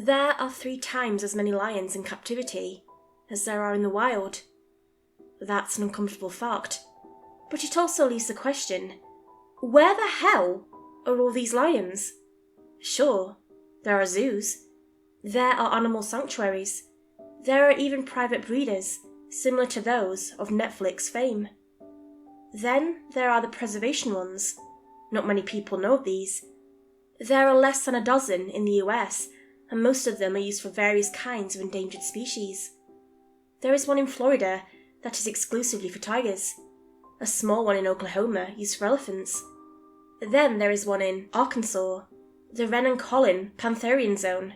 There are 3 times as many lions in captivity as there are in the wild. That's an uncomfortable fact, but it also leaves the question, where the hell are all these lions? Sure, there are zoos, there are animal sanctuaries, there are even private breeders similar to those of Netflix fame. Then there are the preservation ones. Not many people know of these. There are less than a dozen in the US, and most of them are used for various kinds of endangered species. There is one in Florida that is exclusively for tigers, a small one in Oklahoma used for elephants. Then there is one in Arkansas, the Wren and Collin Pantherian Zone,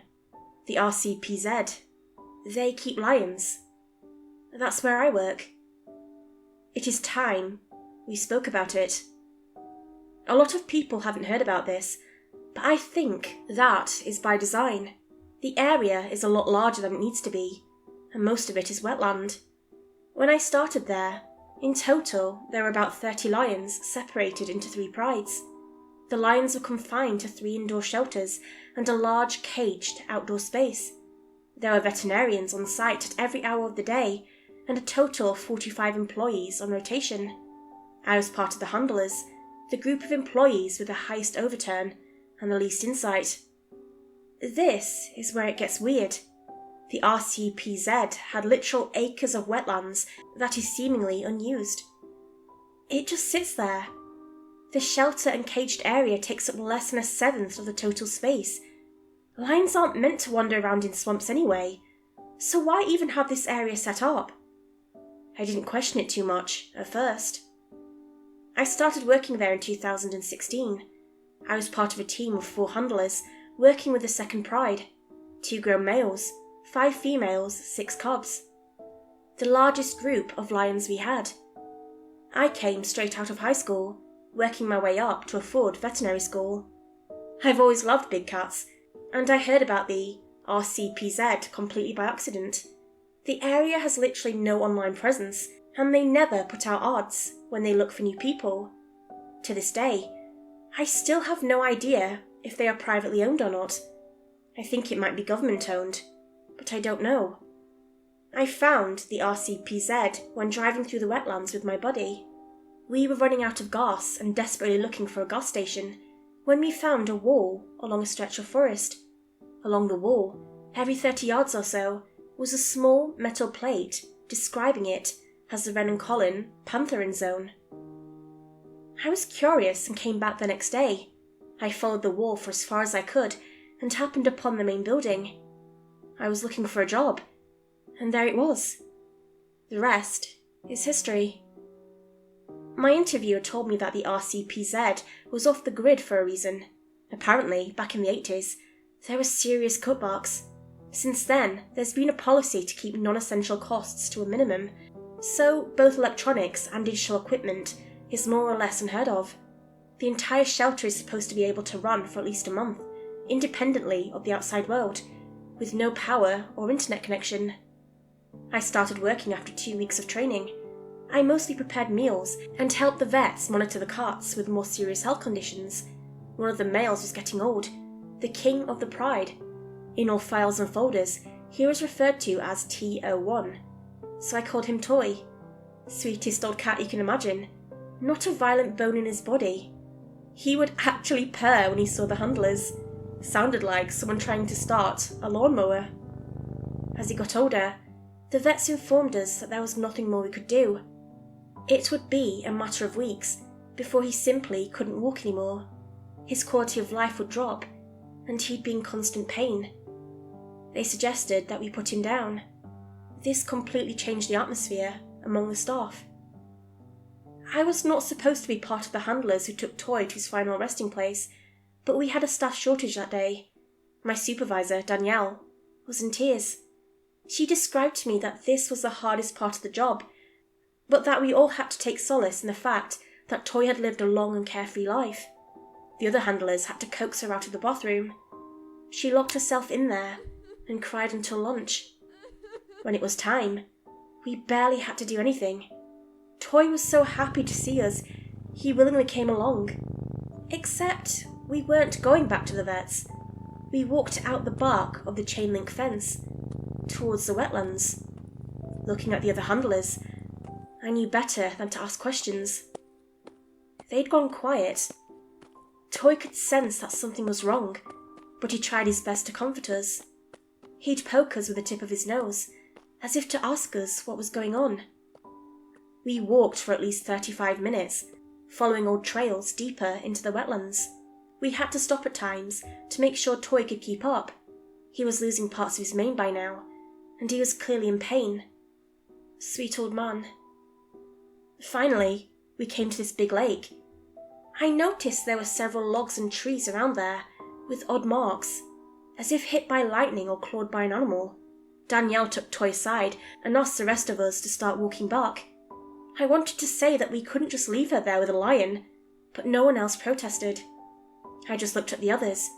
the RCPZ. They keep lions. That's where I work. It is time we spoke about it. A lot of people haven't heard about this, but I think that is by design. The area is a lot larger than it needs to be, and most of it is wetland. When I started there, in total there were about 30 lions separated into 3 prides. The lions were confined to 3 indoor shelters and a large caged outdoor space. There were veterinarians on site at every hour of the day, and a total of 45 employees on rotation. I was part of the handlers, the group of employees with the highest overturn and the least insight. This is where it gets weird. The RCPZ had literal acres of wetlands that is seemingly unused. It just sits there. The shelter and caged area takes up less than 1/7 of the total space. Lions aren't meant to wander around in swamps anyway, so why even have this area set up? I didn't question it too much at first. I started working there in 2016. I was part of a team of 4 handlers working with the second pride, 2 grown males, 5 females, 6 cubs. The largest group of lions we had. I came straight out of high school, working my way up to afford veterinary school. I've always loved big cats, and I heard about the RCPZ completely by accident. The area has literally no online presence, and they never put out ads when they look for new people. To this day, I still have no idea if they are privately owned or not. I think it might be government owned, but I don't know. I found the RCPZ when driving through the wetlands with my buddy. We were running out of gas and desperately looking for a gas station when we found a wall along a stretch of forest. Along the wall, every 30 yards or so, was a small metal plate describing it as the Wren and Collin Pantherian Zone. I was curious and came back the next day. I followed the wall for as far as I could and happened upon the main building. I was looking for a job, and there it was. The rest is history. My interviewer told me that the RCPZ was off the grid for a reason. Apparently, back in the 80s, there were serious cutbacks. Since then, there's been a policy to keep non-essential costs to a minimum, so both electronics and digital equipment is more or less unheard of. The entire shelter is supposed to be able to run for at least a month, independently of the outside world, with no power or internet connection. I started working after 2 weeks of training. I mostly prepared meals and helped the vets monitor the cats with more serious health conditions. One of the males was getting old, the king of the pride. In all files and folders, he was referred to as T01, so I called him Toy. Sweetest old cat you can imagine. Not a violent bone in his body. He would actually purr when he saw the handlers. Sounded like someone trying to start a lawnmower. As he got older, the vets informed us that there was nothing more we could do. It would be a matter of weeks before he simply couldn't walk anymore. His quality of life would drop, and he'd be in constant pain. They suggested that we put him down. This completely changed the atmosphere among the staff. I was not supposed to be part of the handlers who took Toy to his final resting place, but we had a staff shortage that day. My supervisor, Danielle, was in tears. She described to me that this was the hardest part of the job, but that we all had to take solace in the fact that Toy had lived a long and carefree life. The other handlers had to coax her out of the bathroom. She locked herself in there and cried until lunch. When it was time, we barely had to do anything. Toy was so happy to see us, he willingly came along. Except we weren't going back to the vets. We walked out the bark of the chain link fence towards the wetlands. Looking at the other handlers, I knew better than to ask questions. They'd gone quiet. Toy could sense that something was wrong, but he tried his best to comfort us. He'd poke us with the tip of his nose, as if to ask us what was going on. We walked for at least 35 minutes, following old trails deeper into the wetlands. We had to stop at times to make sure Toy could keep up. He was losing parts of his mane by now, and he was clearly in pain. Sweet old man. Finally, we came to this big lake. I noticed there were several logs and trees around there, with odd marks, as if hit by lightning or clawed by an animal. Danielle took Toy aside and asked the rest of us to start walking back. I wanted to say that we couldn't just leave her there with a lion, but no one else protested. I just looked at the others,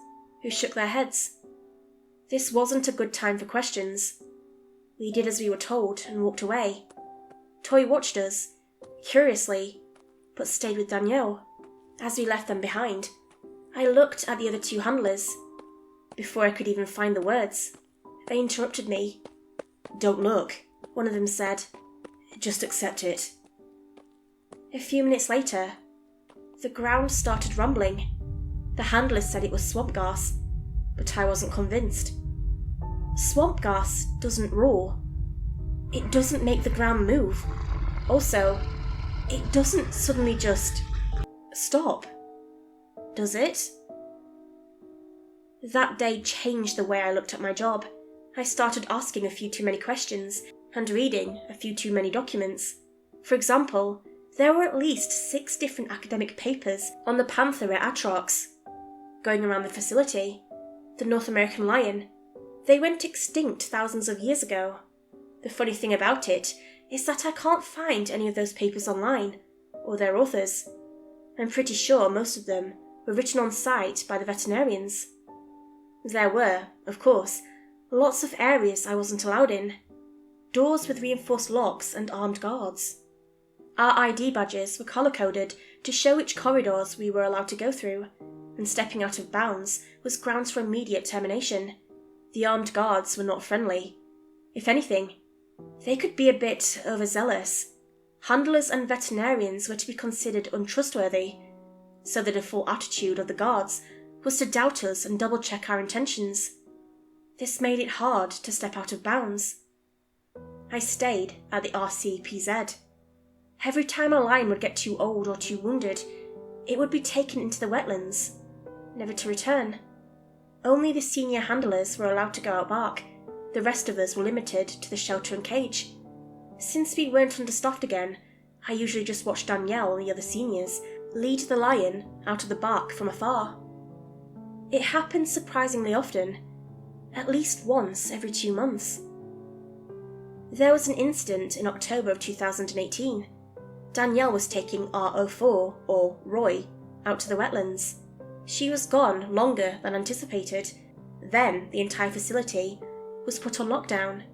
who shook their heads. This wasn't a good time for questions. We did as we were told and walked away. Toy watched us, curiously, but stayed with Danielle. As we left them behind, I looked at the other two handlers. Before I could even find the words, they interrupted me. "Don't look," one of them said. "Just accept it." A few minutes later, the ground started rumbling. The handlers said it was swamp gas, but I wasn't convinced. Swamp gas doesn't roar. It doesn't make the ground move. Also, it doesn't suddenly just stop. Does it? That day changed the way I looked at my job. I started asking a few too many questions and reading a few too many documents. For example, there were at least 6 different academic papers on the Panthera atrox going around the facility. The North American lion. They went extinct thousands of years ago. The funny thing about it is that I can't find any of those papers online, or their authors. I'm pretty sure most of them were written on site by the veterinarians. There were, of course, lots of areas I wasn't allowed in. Doors with reinforced locks and armed guards. Our ID badges were colour-coded to show which corridors we were allowed to go through, and stepping out of bounds was grounds for immediate termination. The armed guards were not friendly. If anything, they could be a bit overzealous. Handlers and veterinarians were to be considered untrustworthy, so the default attitude of the guards was to doubt us and double-check our intentions. This made it hard to step out of bounds. I stayed at the RCPZ. Every time a lion would get too old or too wounded, it would be taken into the wetlands, never to return. Only the senior handlers were allowed to go out back. The rest of us were limited to the shelter and cage. Since we weren't understaffed again, I usually just watched Danielle and the other seniors lead the lion out of the bark from afar. It happened surprisingly often, at least once every 2 months. There was an incident in October of 2018. Danielle was taking R04, or Roy, out to the wetlands. She was gone longer than anticipated. Then the entire facility was put on lockdown.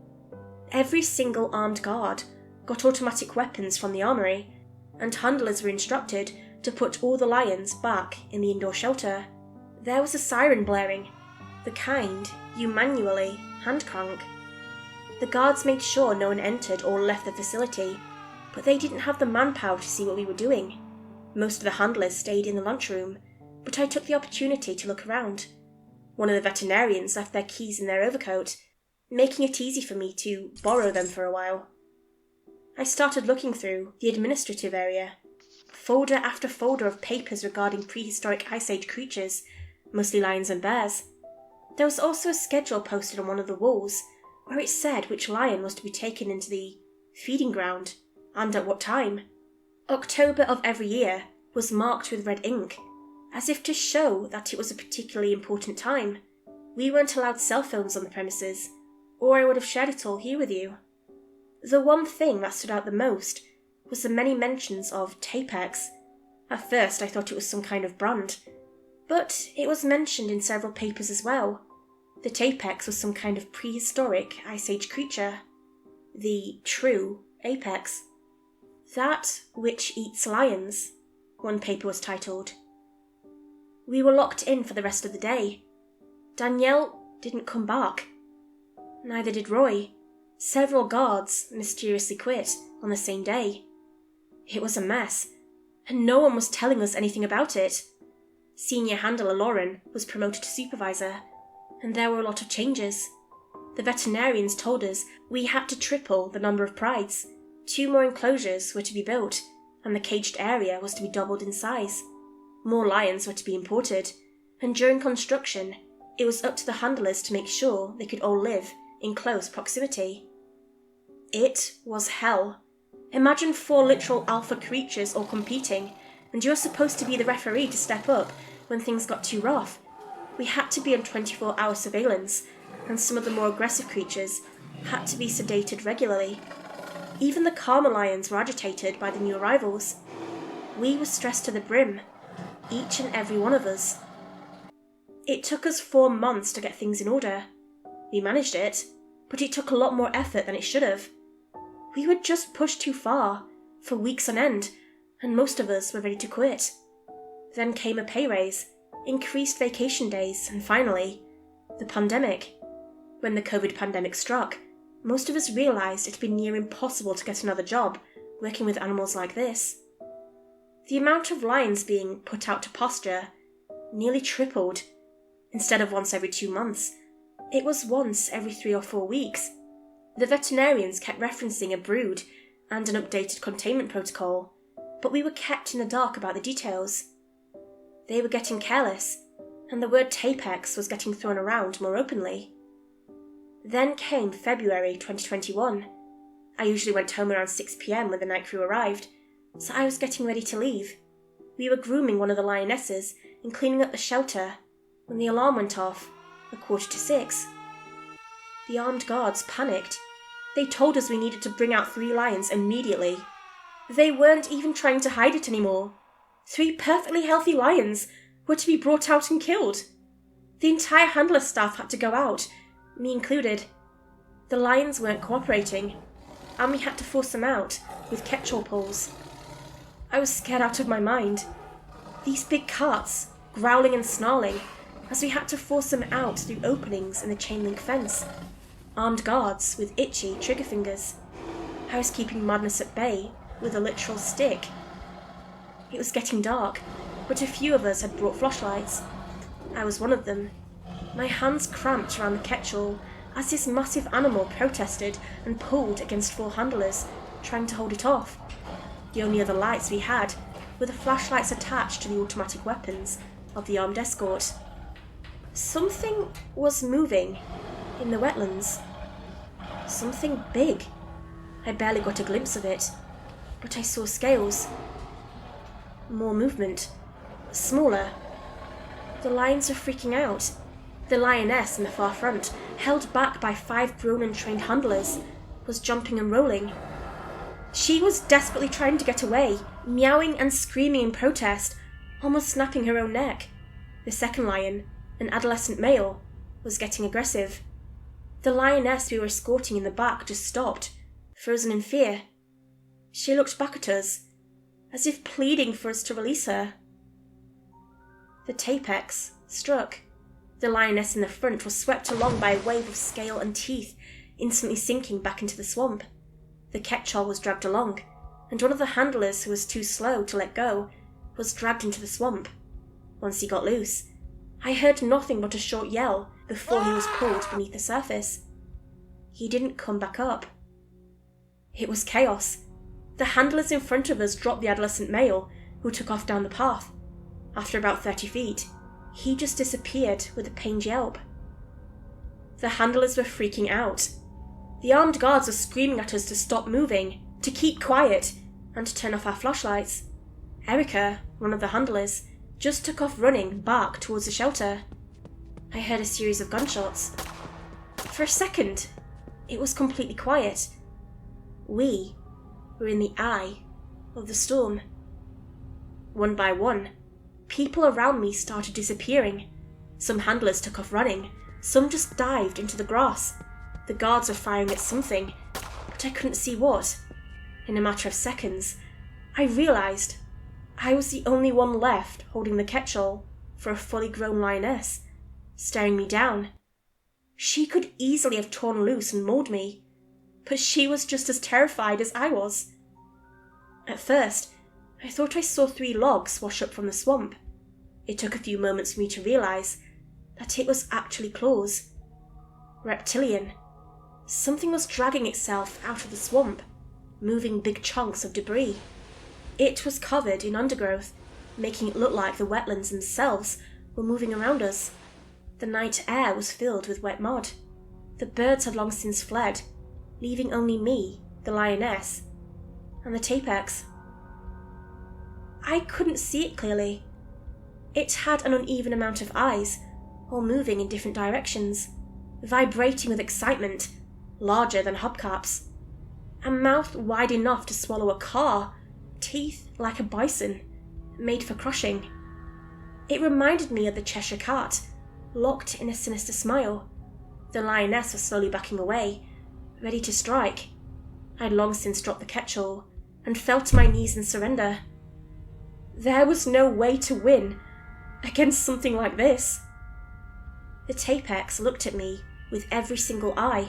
Every single armed guard got automatic weapons from the armory, and handlers were instructed to put all the lions back in the indoor shelter. There was a siren blaring, the kind you manually hand crank. The guards made sure no one entered or left the facility, but they didn't have the manpower to see what we were doing. Most of the handlers stayed in the lunchroom, but I took the opportunity to look around. One of the veterinarians left their keys in their overcoat, making it easy for me to borrow them for a while. I started looking through the administrative area. Folder after folder of papers regarding prehistoric Ice Age creatures, mostly lions and bears. There was also a schedule posted on one of the walls, where it said which lion was to be taken into the feeding ground, and at what time. October of every year was marked with red ink, as if to show that it was a particularly important time. We weren't allowed cell phones on the premises, or I would have shared it all here with you. The one thing that stood out the most was the many mentions of Tapex. At first I thought it was some kind of brand, but it was mentioned in several papers as well. The Tapex was some kind of prehistoric Ice Age creature. The true apex. That which eats lions, one paper was titled. We were locked in for the rest of the day. Danielle didn't come back. Neither did Roy. Several guards mysteriously quit on the same day. It was a mess, and no one was telling us anything about it. Senior handler Lauren was promoted to supervisor, and there were a lot of changes. The veterinarians told us we had to triple the number of prides. 2 more enclosures were to be built, and the caged area was to be doubled in size. More lions were to be imported, and during construction, it was up to the handlers to make sure they could all live in close proximity. It was hell. Imagine 4 literal alpha creatures all competing, and you're supposed to be the referee to step up when things got too rough. We had to be on 24-hour surveillance, and some of the more aggressive creatures had to be sedated regularly. Even the calmer lions were agitated by the new arrivals. We were stressed to the brim, each and every one of us. It took us 4 months to get things in order. We managed it, but it took a lot more effort than it should have. We were just pushed too far, for weeks on end, and most of us were ready to quit. Then came a pay raise, increased vacation days, and finally, the pandemic. When the COVID pandemic struck, most of us realised it had been near impossible to get another job working with animals like this. The amount of lions being put out to pasture nearly tripled. Instead of once every 2 months, it was once every 3 or 4 weeks. The veterinarians kept referencing a brood and an updated containment protocol, but we were kept in the dark about the details. They were getting careless, and the word Tapex was getting thrown around more openly. Then came February 2021. I usually went home around 6 p.m. when the night crew arrived, so I was getting ready to leave. We were grooming one of the lionesses and cleaning up the shelter when the alarm went off at 5:45. The armed guards panicked. They told us we needed to bring out 3 lions immediately. They weren't even trying to hide it anymore. 3 perfectly healthy lions were to be brought out and killed. The entire handler staff had to go out, me included. The lions weren't cooperating, and we had to force them out with catch-all poles. I was scared out of my mind. These big cats, growling and snarling, as we had to force them out through openings in the chain-link fence. Armed guards with itchy trigger fingers. I was keeping madness at bay with a literal stick. It was getting dark, but a few of us had brought flashlights. I was one of them. My hands cramped around the catch-all as this massive animal protested and pulled against 4 handlers, trying to hold it off. The only other lights we had were the flashlights attached to the automatic weapons of the armed escort. Something was moving in the wetlands. Something big. I barely got a glimpse of it, but I saw scales. More movement. Smaller. The lions were freaking out. The lioness in the far front, held back by 5 grown and trained handlers, was jumping and rolling. She was desperately trying to get away, meowing and screaming in protest, almost snapping her own neck. The second lion, an adolescent male, was getting aggressive. The lioness we were escorting in the back just stopped, frozen in fear. She looked back at us, as if pleading for us to release her. The Tapex struck. The lioness in the front was swept along by a wave of scale and teeth, instantly sinking back into the swamp. The catch-all was dragged along, and one of the handlers who was too slow to let go was dragged into the swamp. Once he got loose, I heard nothing but a short yell before he was pulled beneath the surface. He didn't come back up. It was chaos. The handlers in front of us dropped the adolescent male, who took off down the path. After about 30 feet, he just disappeared with a pained yelp. The handlers were freaking out. The armed guards were screaming at us to stop moving, to keep quiet, and to turn off our flashlights. Erica, one of the handlers, just took off running back towards the shelter. I heard a series of gunshots. For a second, it was completely quiet. We were in the eye of the storm. One by one, people around me started disappearing. Some handlers took off running, some just dived into the grass. The guards were firing at something, but I couldn't see what. In a matter of seconds, I realised I was the only one left holding the catch-all for a fully grown lioness, staring me down. She could easily have torn loose and mauled me, but she was just as terrified as I was. At first, I thought I saw 3 logs wash up from the swamp. It took a few moments for me to realise that it was actually Plors. Reptilian. Something was dragging itself out of the swamp, moving big chunks of debris. It was covered in undergrowth, making it look like the wetlands themselves were moving around us. The night air was filled with wet mud. The birds had long since fled, leaving only me, the lioness, and the tapex. I couldn't see it clearly. It had an uneven amount of eyes, all moving in different directions, vibrating with excitement, larger than hubcaps. A mouth wide enough to swallow a car, teeth like a bison, made for crushing. It reminded me of the Cheshire Cat, locked in a sinister smile. The lioness was slowly backing away, ready to strike. I'd long since dropped the ketchel and fell to my knees in surrender. There was no way to win against something like this. The tapex looked at me with every single eye,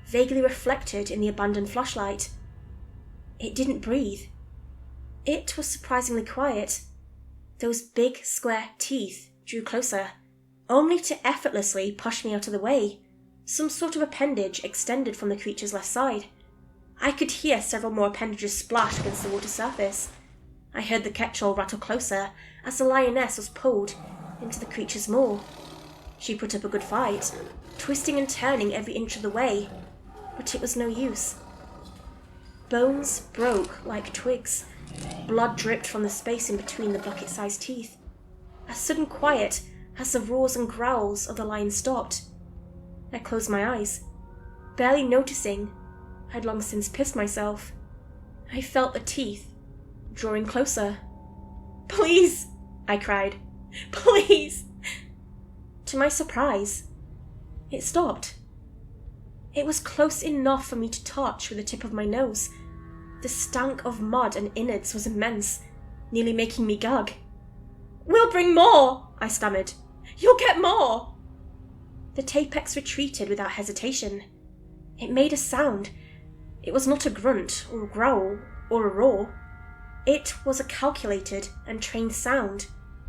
vaguely reflected in the abandoned flashlight. It didn't breathe. It was surprisingly quiet. Those big, square teeth drew closer, only to effortlessly push me out of the way. Some sort of appendage extended from the creature's left side. I could hear several more appendages splash against the water surface. I heard the ketchel rattle closer as the lioness was pulled into the creature's maw. She put up a good fight, twisting and turning every inch of the way, but it was no use. Bones broke like twigs. Blood dripped from the space in between the bucket-sized teeth. A sudden quiet as the roars and growls of the lion stopped. I closed my eyes, barely noticing I'd long since pissed myself. I felt the teeth drawing closer. "Please!" I cried. "Please!" To my surprise, it stopped. It was close enough for me to touch with the tip of my nose. The stank of mud and innards was immense, nearly making me gag. "We'll bring more!" I stammered. "You'll get more!" The tapex retreated without hesitation. It made a sound. It was not a grunt or a growl or a roar. It was a calculated and trained sound,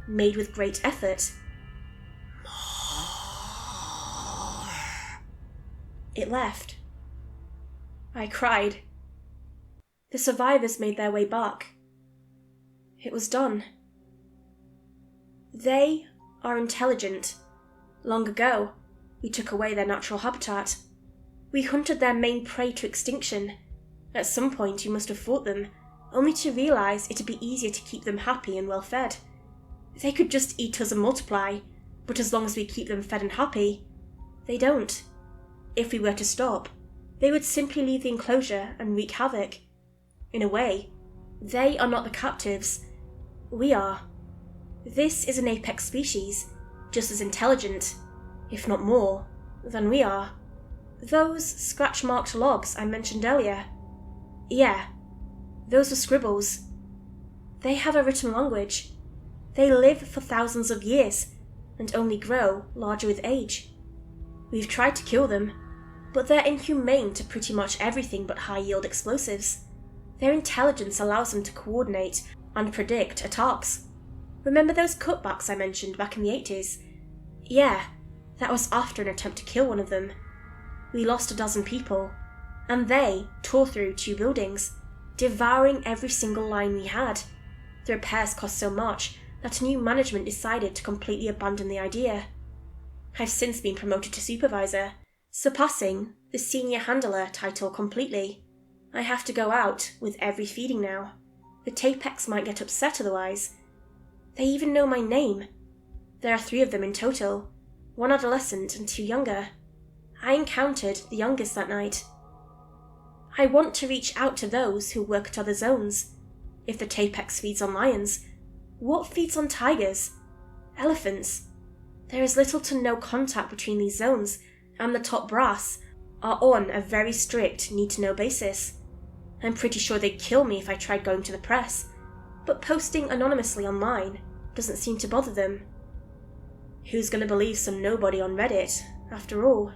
made with great effort. It left. I cried. The survivors made their way back. It was done. They are intelligent. Long ago, we took away their natural habitat. We hunted their main prey to extinction. At some point you must have fought them, only to realise it'd be easier to keep them happy and well fed. They could just eat us and multiply, but as long as we keep them fed and happy, they don't. If we were to stop, they would simply leave the enclosure and wreak havoc. In a way, they are not the captives. We are. This is an apex species, just as intelligent, if not more, than we are. Those scratch-marked logs I mentioned earlier. Yeah, those were scribbles. They have a written language. They live for thousands of years and only grow larger with age. We've tried to kill them, but they're inhumane to pretty much everything but high-yield explosives. Their intelligence allows them to coordinate and predict attacks. Remember those cutbacks I mentioned back in the 80s? Yeah, that was after an attempt to kill one of them. We lost 12 people, and they tore through 2 buildings, devouring every single line we had. The repairs cost so much that new management decided to completely abandon the idea. I've since been promoted to supervisor, surpassing the senior handler title completely. I have to go out with every feeding now. The tapex might get upset otherwise. They even know my name. There are 3 of them in total, 1 adolescent and 2 younger. I encountered the youngest that night. I want to reach out to those who work at other zones. If the tapex feeds on lions, what feeds on tigers? Elephants? There is little to no contact between these zones, and the top brass are on a very strict need-to-know basis. I'm pretty sure they'd kill me if I tried going to the press, but posting anonymously online doesn't seem to bother them. Who's going to believe some nobody on Reddit, after all?